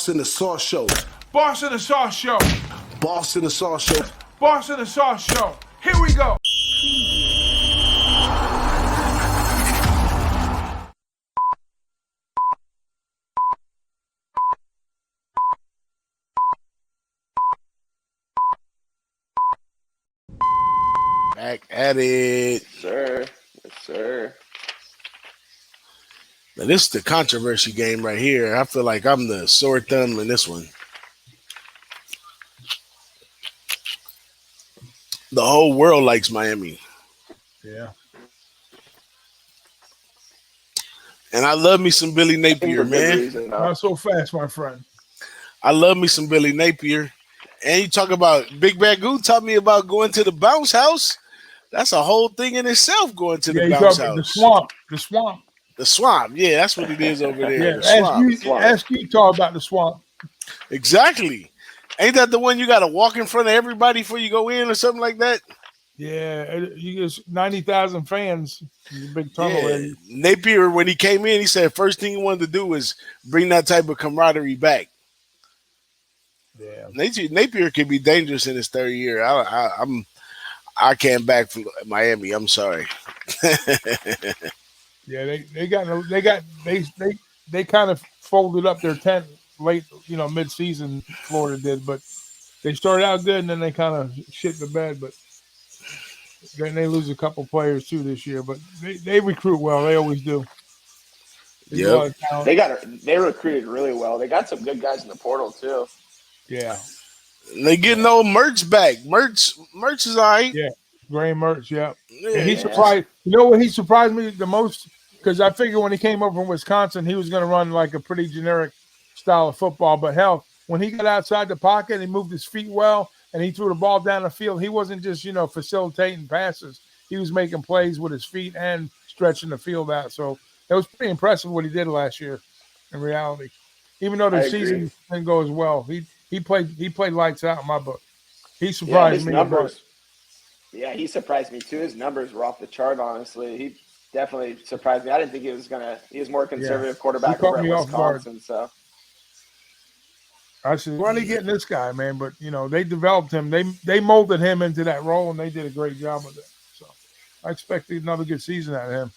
Boss in the Sauce Show. Boss in the Sauce Show. Boss in the Sauce Show. Boss in the Sauce Show. Here we go. Back at it. Sir. Yes, sir. Now, this is the controversy game right here. I feel like I'm the sore thumb in this one. The whole world likes Miami. Yeah. And I love me some Billy Napier, man. Not so fast, my friend. I love me some Billy Napier. And you talk about Big Bad Goo taught me about going to the bounce house. That's a whole thing in itself, going to the bounce house. The swamp. The swamp. The swamp. Yeah, that's what it is over there. Yeah, The swamp. ask Utah about the swamp. Exactly. Ain't that the one you got to walk in front of everybody before you go in or something like that? Yeah, you get 90,000 fans. Big tunnel. Yeah. Napier, when he came in, he said first thing he wanted to do was bring that type of camaraderie back. Yeah, Napier can be dangerous in his third year. I can't back from Miami. I'm sorry. Yeah, they kind of folded up their tent late, mid-season. Florida did, but they started out good and then they kind of shit the bed. But then they lose a couple players too this year. But they recruit well. They always do. Yeah, they recruited really well. They got some good guys in the portal too. Yeah. They getting old Mertz back. Mertz is all right. Yeah. Gray Mertz, yeah. And he surprised. You know what he surprised me the most? Because I figured when he came over from Wisconsin, he was going to run like a pretty generic style of football. But hell, when he got outside the pocket, he moved his feet well, and he threw the ball down the field. He wasn't just, facilitating passes. He was making plays with his feet and stretching the field out. So it was pretty impressive what he did last year in reality. Even though the season didn't go as well. He played lights out in my book. He surprised me. Numbers. Yeah, he surprised me too. His numbers were off the chart, honestly. He definitely surprised me. I didn't think he was more conservative quarterback over at Wisconsin. So I said, why are they getting this guy, man? But they developed him. They molded him into that role, and they did a great job with it. So I expected another good season out of him.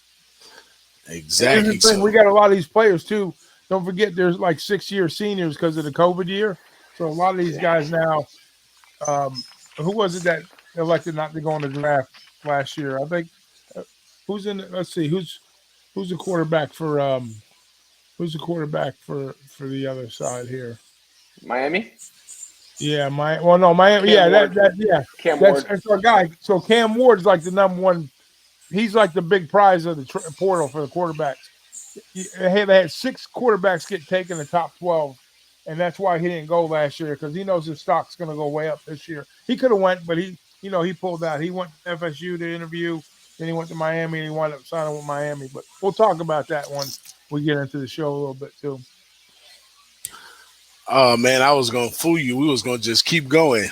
Exactly. We got a lot of these players too. Don't forget, there's like 6-year seniors because of the COVID year. So a lot of these guys now, who was it that elected not to go on the draft last year? I think who's the quarterback for the other side here? Miami? Yeah, Miami. Cam Ward. That's our guy. So Cam Ward's like the number one. He's like the big prize of the portal for the quarterbacks. They had 6 quarterbacks get taken in the top 12. And that's why he didn't go last year, because he knows his stock's going to go way up this year. He could have went, but he pulled out. He went to FSU to interview, then he went to Miami, and he wound up signing with Miami. But we'll talk about that once we get into the show a little bit too. Oh man, I was gonna fool you. We was gonna just keep going.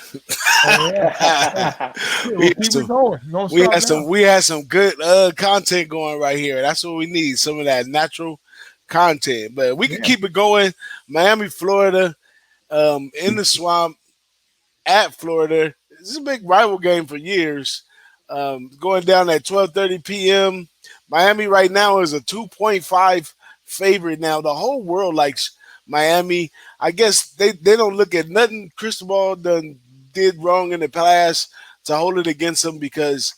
We had some good content going right here. That's what we need. Some of that natural content, but we can keep it going. Miami, Florida, in the swamp at Florida. This is a big rival game for years. Going down at 12:30 p.m. Miami right now is a 2.5 favorite. Now the whole world likes Miami. I guess they don't look at nothing Cristobal did wrong in the past to hold it against them, because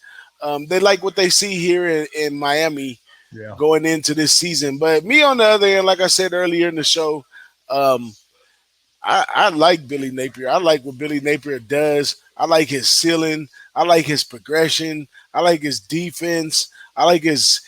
they like what they see here in Miami. Yeah. Going into this season. But me on the other end, like I said earlier in the show, I like Billy Napier. I like what Billy Napier does. I like his ceiling. I like his progression. I like his defense. I like his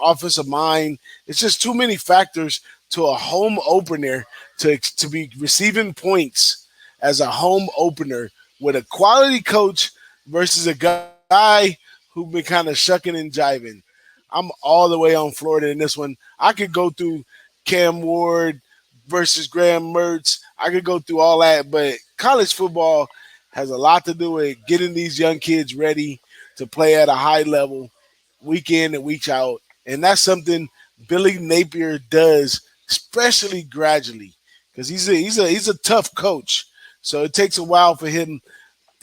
offensive mind. It's just too many factors to a home opener to be receiving points as a home opener with a quality coach versus a guy who's been kind of shucking and jiving. I'm all the way on Florida in this one. I could go through Cam Ward versus Graham Mertz. I could go through all that, but college football has a lot to do with getting these young kids ready to play at a high level week in and week out. And that's something Billy Napier does, especially gradually. because he's a tough coach. So it takes a while for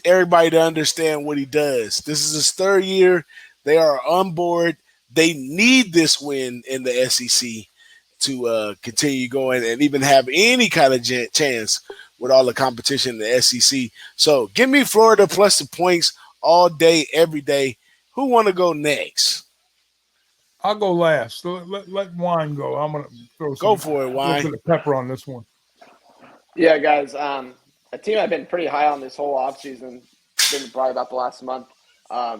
everybody to understand what he does. This is his third year. They are on board. They need this win in the SEC to continue going and even have any kind of chance with all the competition in the SEC. So give me Florida plus the points all day, every day. Who want to go next? I'll go last. Let Wine go. I'm going to throw go for it, Wine. The pepper on this one. Yeah, guys. A team I've been pretty high on this whole offseason, been probably about the last month,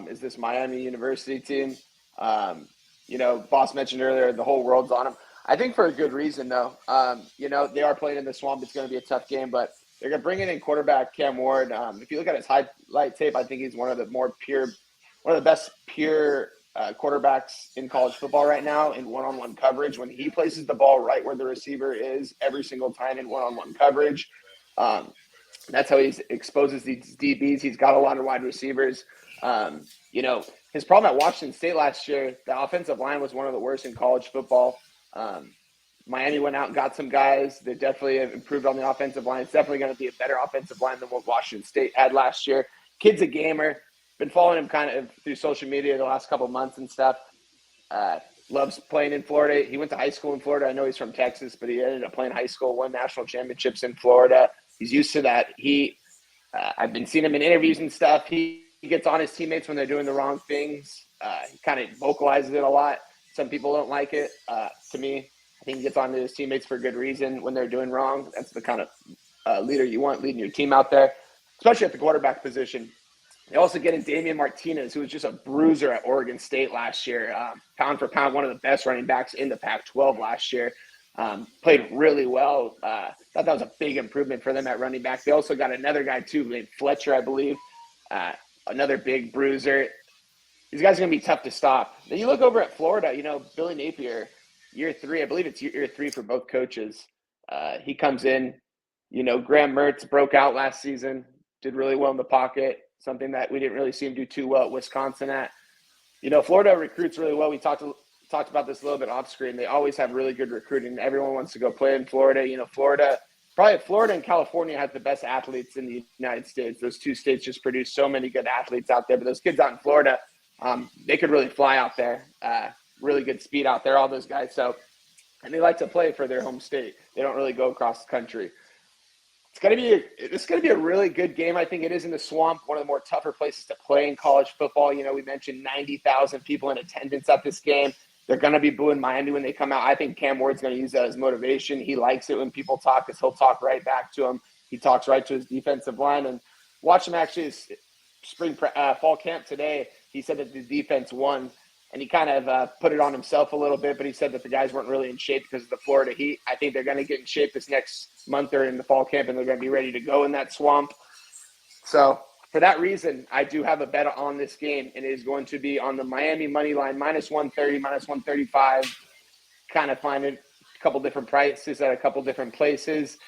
is this Miami University team. Boss mentioned earlier, the whole world's on them. I think for a good reason, though. They are playing in the Swamp. It's going to be a tough game, but they're going to bring in quarterback Cam Ward. If you look at his highlight tape, I think he's one of the best pure quarterbacks in college football right now in one-on-one coverage. When he places the ball right where the receiver is every single time in one-on-one coverage, that's how he exposes these DBs. He's got a lot of wide receivers. His problem at Washington State last year, the offensive line was one of the worst in college football. Miami went out and got some guys. They definitely have improved on the offensive line. It's definitely going to be a better offensive line than what Washington State had last year. Kid's a gamer. Been following him kind of through social media the last couple of months and stuff. Loves playing in Florida. He went to high school in Florida. I know he's from Texas, but he ended up playing high school, won national championships in Florida. He's used to that. I've been seeing him in interviews and stuff. He gets on his teammates when they're doing the wrong things. He kind of vocalizes it a lot. Some people don't like it. To me, I think he gets on to his teammates for good reason when they're doing wrong. That's the kind of leader you want leading your team out there, especially at the quarterback position. They also get in Damian Martinez, who was just a bruiser at Oregon State last year. Pound for pound, one of the best running backs in the Pac-12 last year. Played really well. Thought that was a big improvement for them at running back. They also got another guy, too, named Fletcher, I believe. Another big bruiser. These guys are going to be tough to stop. Then you look over at Florida, Billy Napier, year 3. I believe it's year 3 for both coaches. He comes in. Graham Mertz broke out last season, did really well in the pocket. Something that we didn't really see him do too well at Wisconsin at. Florida recruits really well. We talked about this a little bit off screen. They always have really good recruiting. Everyone wants to go play in Florida. Florida and California have the best athletes in the United States. Those two states just produce so many good athletes out there. But those kids out in Florida, they could really fly out there. Really good speed out there, all those guys. And they like to play for their home state. They don't really go across the country. It's going to be a really good game. I think it is in the Swamp, one of the more tougher places to play in college football. We mentioned 90,000 people in attendance at this game. They're going to be booing Miami when they come out. I think Cam Ward's going to use that as motivation. He likes it when people talk because he'll talk right back to him. He talks right to his defensive line. And watch him actually fall camp today. He said that the defense won. And he kind of put it on himself a little bit, but he said that the guys weren't really in shape because of the Florida heat. I think they're going to get in shape this next month or in the fall camp, and they're going to be ready to go in that Swamp. So for that reason, I do have a bet on this game, and it is going to be on the Miami money line, minus 130, minus 135. Kind of finding a couple different prices at a couple different places.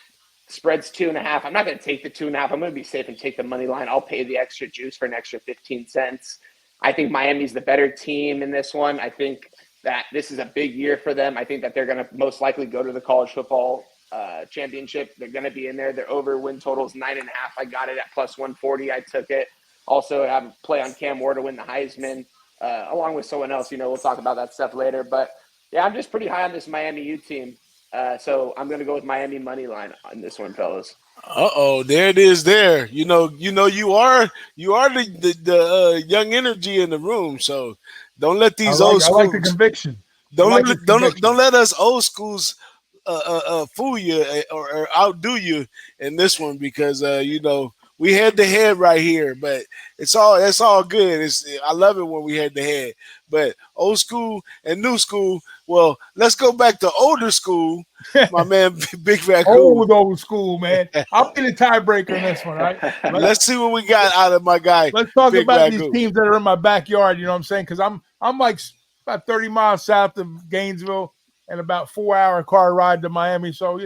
Spread's 2.5. I'm not going to take the 2.5. I'm going to be safe and take the money line. I'll pay the extra juice for an extra 15 cents. I think Miami's the better team in this one. I think that this is a big year for them. I think that they're going to most likely go to the college football championship. They're going to be in there. Their over win total is 9.5. I got it at plus 140. I took it. Also have a play on Cam Ward to win the Heisman, along with someone else. We'll talk about that stuff later. But, yeah, I'm just pretty high on this Miami U team. So I'm going to go with Miami money line on this one, fellas. There it is. There, you are the young energy in the room. So don't let these old schools. I like the conviction. Don't let us old schools fool you or outdo you in this one because we head to head right here. But it's all good. I love it when we head to head. But old school and new school. Well, let's go back to older school. My man, Big Fat Cool. Old school, man. I'll be the tiebreaker in this one, right? Let's see what we got out of my guy. Let's talk about these teams that are in my backyard. You know what I'm saying? Because I'm like about 30 miles south of Gainesville and about 4-hour car ride to Miami. So,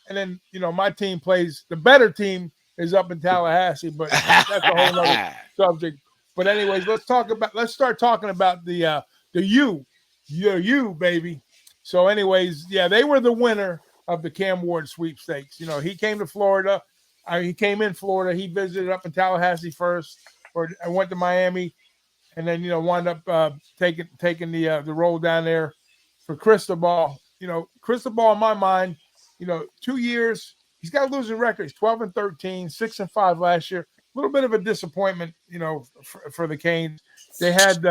and then, my team plays – the better team is up in Tallahassee, but that's a whole other subject. But anyways, let's start talking about the U, baby. So anyways, yeah, they were the winner of the Cam Ward sweepstakes. He came to Florida. He came in Florida. He visited up in Tallahassee first, or I went to Miami, and then wound up taking the role down there for Cristobal. Cristobal in my mind, 2 years. He's got a losing record. He's 12-13, 6-5 last year. A little bit of a disappointment, for the Canes. They had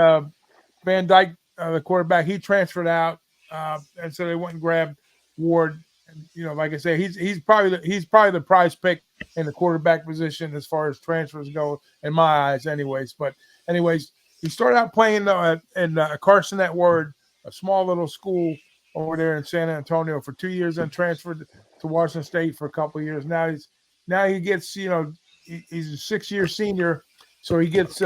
Van Dyke, the quarterback. He transferred out, and so they went and grabbed Ward. And like I say, he's probably the prize pick in the quarterback position as far as transfers go, in my eyes, anyways. But anyways, he started out playing in Carson at Word, a small little school over there in San Antonio, for 2 years, and transferred to Washington State for a couple of years. Now he gets, he's a 6-year senior, so he gets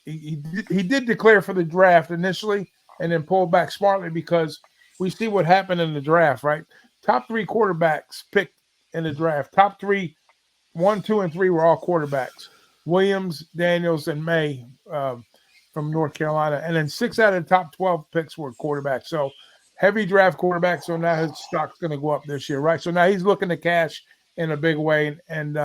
he did declare for the draft initially, and then pulled back smartly, because we see what happened in the draft, right? Top 3 quarterbacks picked in the draft. Top 3, 1, 2, and 3 were all quarterbacks: Williams, Daniels, and May from North Carolina. And then 6 out of the top 12 picks were quarterbacks. So heavy draft quarterback. So now his stock's going to go up this year, right? So now he's looking to cash in a big way, and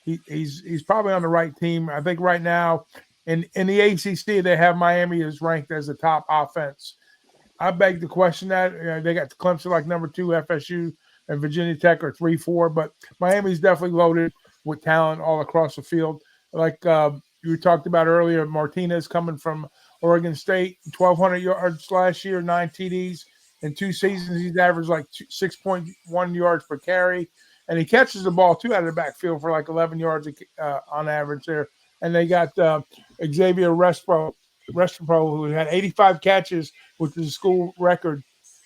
he's probably on the right team. I think right now in the ACC, they have Miami is ranked as the top offense. I beg to question that. They got Clemson like number 2, FSU and Virginia Tech are 3, 4, but Miami's definitely loaded with talent all across the field. Like you talked about earlier, Martinez coming from Oregon State, 1,200 yards last year, 9 TDs. In 2 seasons, he's averaged like 6.1 yards per carry, and he catches the ball too out of the backfield for like 11 yards on average there. And they got Xavier Restrepo, who had 85 catches, which is a school record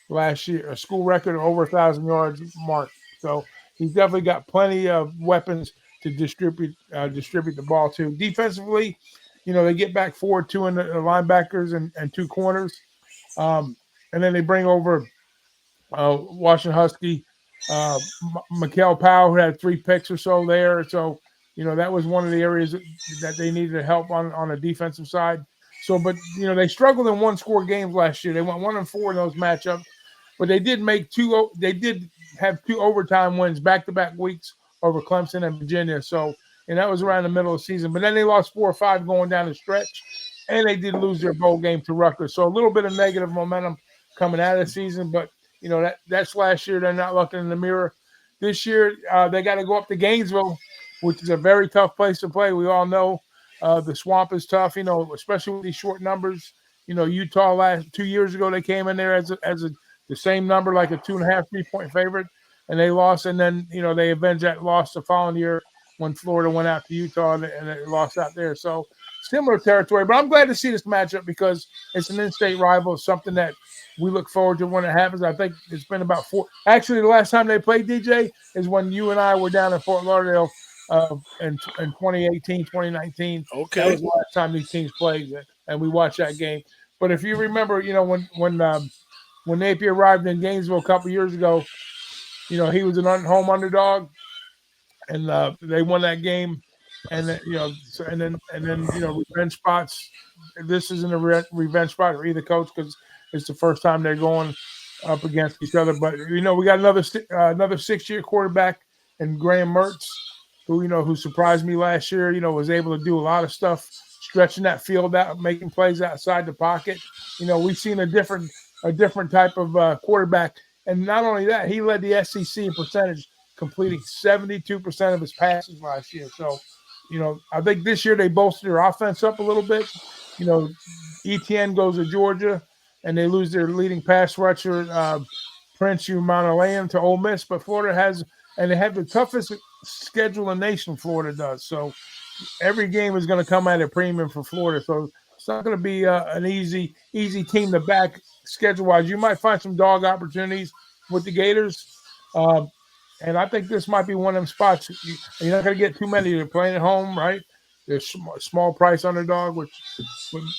last year, a school record over 1,000 yards mark. So he's definitely got plenty of weapons to distribute the ball to. Defensively, they get back forward 2 in the linebackers and 2 corners. And then they bring over Washington Husky, Mikael Powell, who had 3 picks or so there. So, that was one of the areas that they needed help on the defensive side. So, but, they struggled in 1-score games last year. They went 1-4 in those matchups, but they did have 2 overtime wins back-to-back weeks over Clemson and Virginia. So, and that was around the middle of the season. But then they lost 4 or 5 going down the stretch, and they did lose their bowl game to Rutgers. So a little bit of negative momentum coming out of the season, but that's last year. They're not looking in the mirror. This year, they got to go up to Gainesville, which is a very tough place to play. We all know the swamp is tough, especially with these short numbers. Utah 2 years ago, they came in there as the same number, like a 2.5, 3-point favorite, and they lost. And then, they avenged that loss the following year when Florida went out to Utah and they lost out there. So similar territory, but I'm glad to see this matchup because it's an in-state rival, something that we look forward to when it happens. I think it's been about 4. Actually, the last time they played, DJ, is when you and I were down in Fort Lauderdale in 2018, 2019. Okay. That was the last time these teams played, and we watched that game. But if you remember, when Napier arrived in Gainesville a couple years ago, he was an home underdog, and they won that game. And then, and then revenge spots. This isn't a revenge spot for either coach because it's the first time they're going up against each other. But we got another 6-year quarterback in Graham Mertz, who surprised me last year. Was able to do a lot of stuff, stretching that field out, making plays outside the pocket. We've seen a different type of quarterback, and not only that, he led the SEC in percentage, completing 72% of his passes last year. So. I think this year they bolstered their offense up a little bit. ETN goes to Georgia, and they lose their leading pass rusher, Prince Umanalayan, to Ole Miss. But Florida they have the toughest schedule in the nation, Florida does. So every game is going to come at a premium for Florida. So it's not going to be an easy team to back schedule-wise. You might find some dog opportunities with the Gators. And I think this might be one of them spots. You're not going to get too many. They're playing at home, right? They're small price underdog, which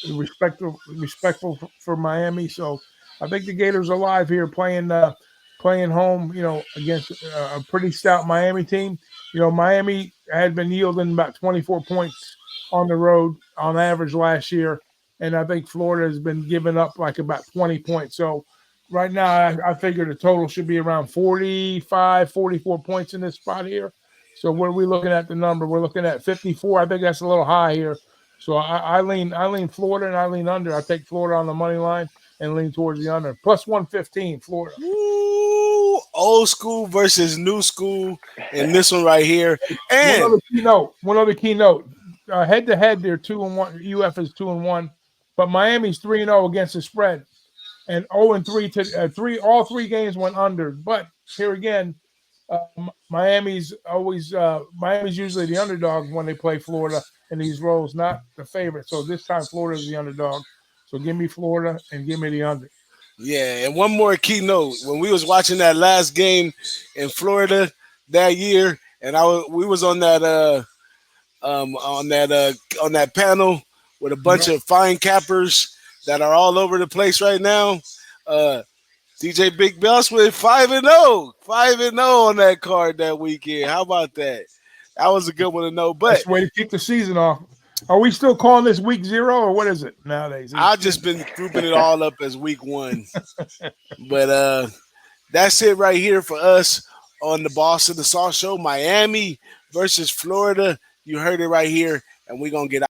is respectful for Miami. So I think the Gators are alive here playing home, against a pretty stout Miami team. Miami had been yielding about 24 points on the road on average last year. And I think Florida has been giving up like about 20 points. So, right now, I figure the total should be around 45, 44 points in this spot here. So what are we looking at the number? We're looking at 54. I think that's a little high here. So I lean Florida and I lean under. I take Florida on the money line and lean towards the under. Plus 115, Florida. Ooh, old school versus new school in this one right here. And one other keynote. Head to head, they're 2-1. UF is 2-1, but Miami's 3-0 against the spread, and 0-3 to all three games went under. But here again, Miami's usually the underdog when they play Florida in these roles, not the favorite. So this time Florida is the underdog. So give me Florida and give me the under. yeah, and one more keynote. When we was watching that last game in Florida that year, and we was on that on that panel with a bunch of fine cappers that are all over the place right now. DJ Big Boss went 5-0 on that card that weekend. How about that? That was a good one to know. But that's the way to kick the season off. Are we still calling this week 0 or what is it nowadays? I've just been grouping it all up as week 1. But that's it right here for us on the Boss and the Sauce Show. Miami versus Florida. You heard it right here, and we're going to get out.